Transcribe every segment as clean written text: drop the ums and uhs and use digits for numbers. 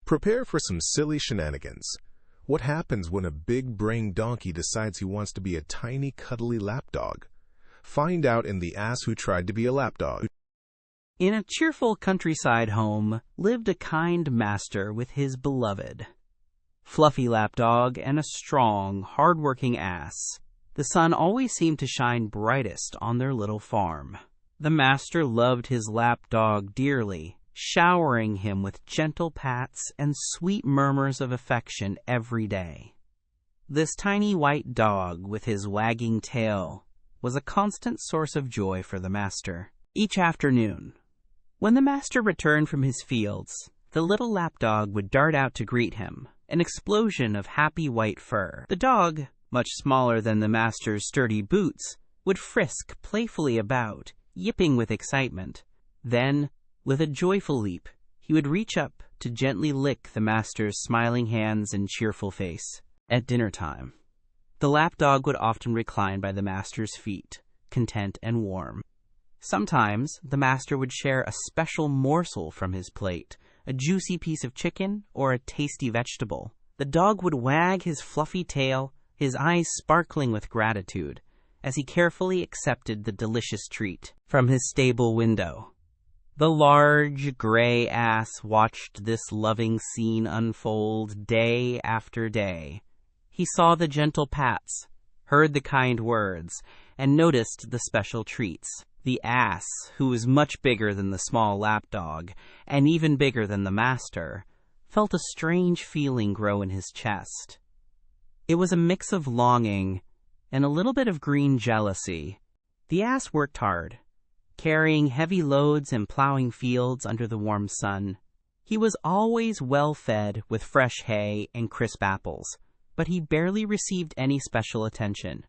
Prepare for some silly shenanigans. What happens when a big-brained donkey decides he wants to be a tiny, cuddly lapdog? Find out in The Ass Who Tried to Be a Lapdog. In a cheerful countryside home lived a kind master with his beloved fluffy lapdog and a strong, hard-working ass. The sun always seemed to shine brightest on their little farm. The master loved his lapdog dearly, showering him with gentle pats and sweet murmurs of affection every day. This tiny white dog with his wagging tail was a constant source of joy for the master. Each afternoon, when the master returned from his fields, the little lapdog would dart out to greet him, an explosion of happy white fur. The dog, much smaller than the master's sturdy boots, would frisk playfully about, yipping with excitement. Then, with a joyful leap, he would reach up to gently lick the master's smiling hands and cheerful face. At dinner time, the lapdog would often recline by the master's feet, content and warm. Sometimes the master would share a special morsel from his plate, a juicy piece of chicken or a tasty vegetable. The dog would wag his fluffy tail, his eyes sparkling with gratitude, as he carefully accepted the delicious treat from his stable window. The large, gray ass watched this loving scene unfold day after day. He saw the gentle pats, heard the kind words, and noticed the special treats. The ass, who was much bigger than the small lapdog, and even bigger than the master, felt a strange feeling grow in his chest. It was a mix of longing and a little bit of green jealousy. The ass worked hard, carrying heavy loads and plowing fields under the warm sun. He was always well fed with fresh hay and crisp apples, but he barely received any special attention.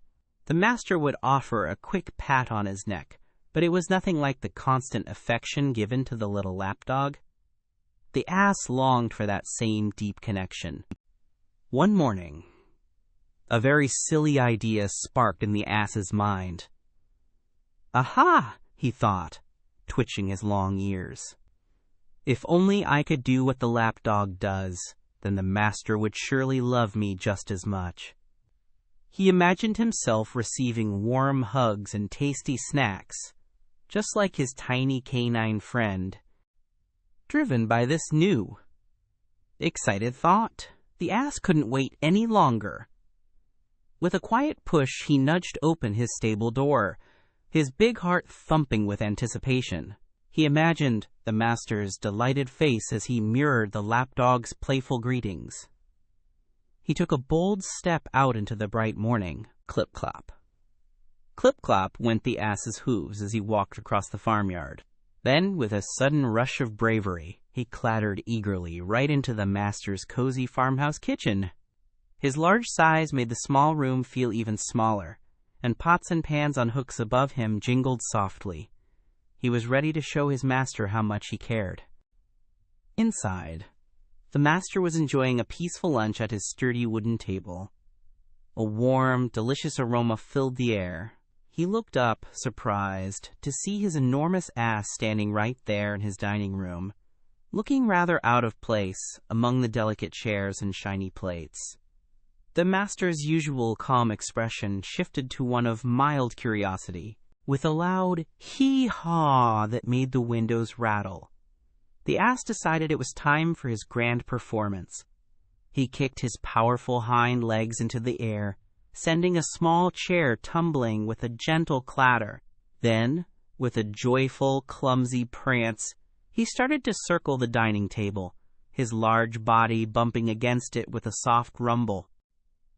The master would offer a quick pat on his neck, but it was nothing like the constant affection given to the little lapdog. The ass longed for that same deep connection. One morning, a very silly idea sparked in the ass's mind. "Aha!" he thought, twitching his long ears. "If only I could do what the lapdog does, then the master would surely love me just as much." He imagined himself receiving warm hugs and tasty snacks, just like his tiny canine friend. Driven by this new, excited thought, the ass couldn't wait any longer. With a quiet push, he nudged open his stable door, his big heart thumping with anticipation. He imagined the master's delighted face as he mirrored the lapdog's playful greetings. He took a bold step out into the bright morning. Clip-clop. Clip-clop went the ass's hooves as he walked across the farmyard. Then, with a sudden rush of bravery, he clattered eagerly right into the master's cozy farmhouse kitchen. His large size made the small room feel even smaller, and pots and pans on hooks above him jingled softly. He was ready to show his master how much he cared. Inside, the master was enjoying a peaceful lunch at his sturdy wooden table. A warm, delicious aroma filled the air. He looked up, surprised, to see his enormous ass standing right there in his dining room, looking rather out of place among the delicate chairs and shiny plates. The master's usual calm expression shifted to one of mild curiosity, with a loud hee-haw that made the windows rattle. The ass decided it was time for his grand performance. He kicked his powerful hind legs into the air, sending a small chair tumbling with a gentle clatter. Then, with a joyful, clumsy prance, he started to circle the dining table, his large body bumping against it with a soft rumble.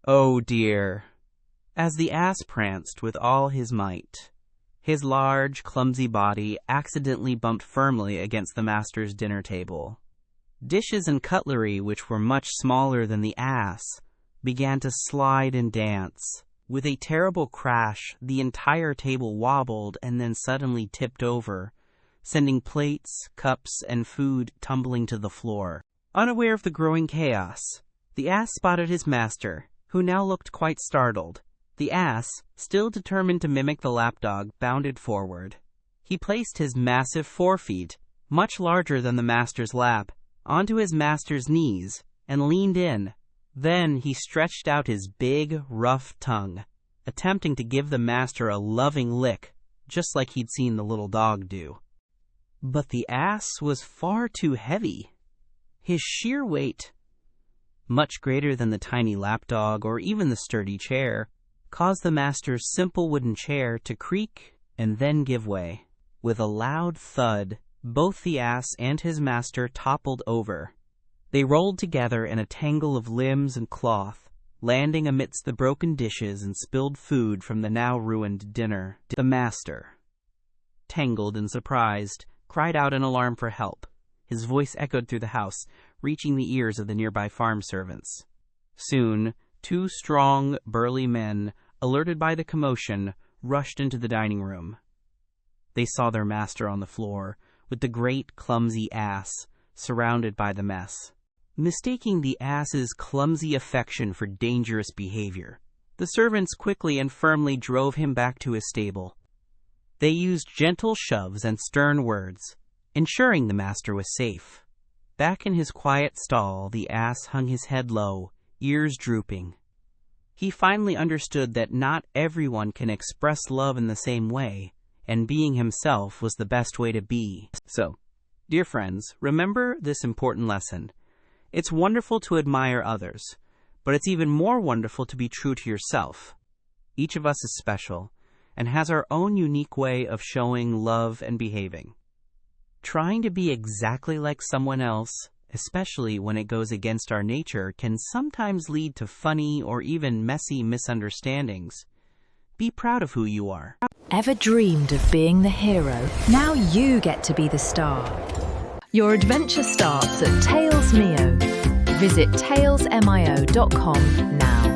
Oh dear! As the ass pranced with all his might, his large, clumsy body accidentally bumped firmly against the master's dinner table. Dishes and cutlery, which were much smaller than the ass, began to slide and dance. With a terrible crash, the entire table wobbled and then suddenly tipped over, sending plates, cups, and food tumbling to the floor. Unaware of the growing chaos, the ass spotted his master, who now looked quite startled. The ass, still determined to mimic the lapdog, bounded forward. He placed his massive forefeet, much larger than the master's lap, onto his master's knees and leaned in. Then he stretched out his big, rough tongue, attempting to give the master a loving lick, just like he'd seen the little dog do. But the ass was far too heavy. His sheer weight, much greater than the tiny lapdog or even the sturdy chair, caused the master's simple wooden chair to creak and then give way. With a loud thud, both the ass and his master toppled over. They rolled together in a tangle of limbs and cloth, landing amidst the broken dishes and spilled food from the now ruined dinner. The master, tangled and surprised, cried out in alarm for help. His voice echoed through the house, reaching the ears of the nearby farm servants. Soon, 2 strong, burly men, alerted by the commotion, rushed into the dining room. They saw their master on the floor, with the great, clumsy ass, surrounded by the mess. Mistaking the ass's clumsy affection for dangerous behavior, the servants quickly and firmly drove him back to his stable. They used gentle shoves and stern words, ensuring the master was safe. Back in his quiet stall, the ass hung his head low, ears drooping. He finally understood that not everyone can express love in the same way, and being himself was the best way to be. So, dear friends, remember this important lesson. It's wonderful to admire others, but it's even more wonderful to be true to yourself. Each of us is special and has our own unique way of showing love and behaving. Trying to be exactly like someone else, especially when it goes against our nature, can sometimes lead to funny or even messy misunderstandings. Be proud of who you are. Ever dreamed of being the hero? Now you get to be the star. Your adventure starts at TalesMio. Visit talesmio.com now.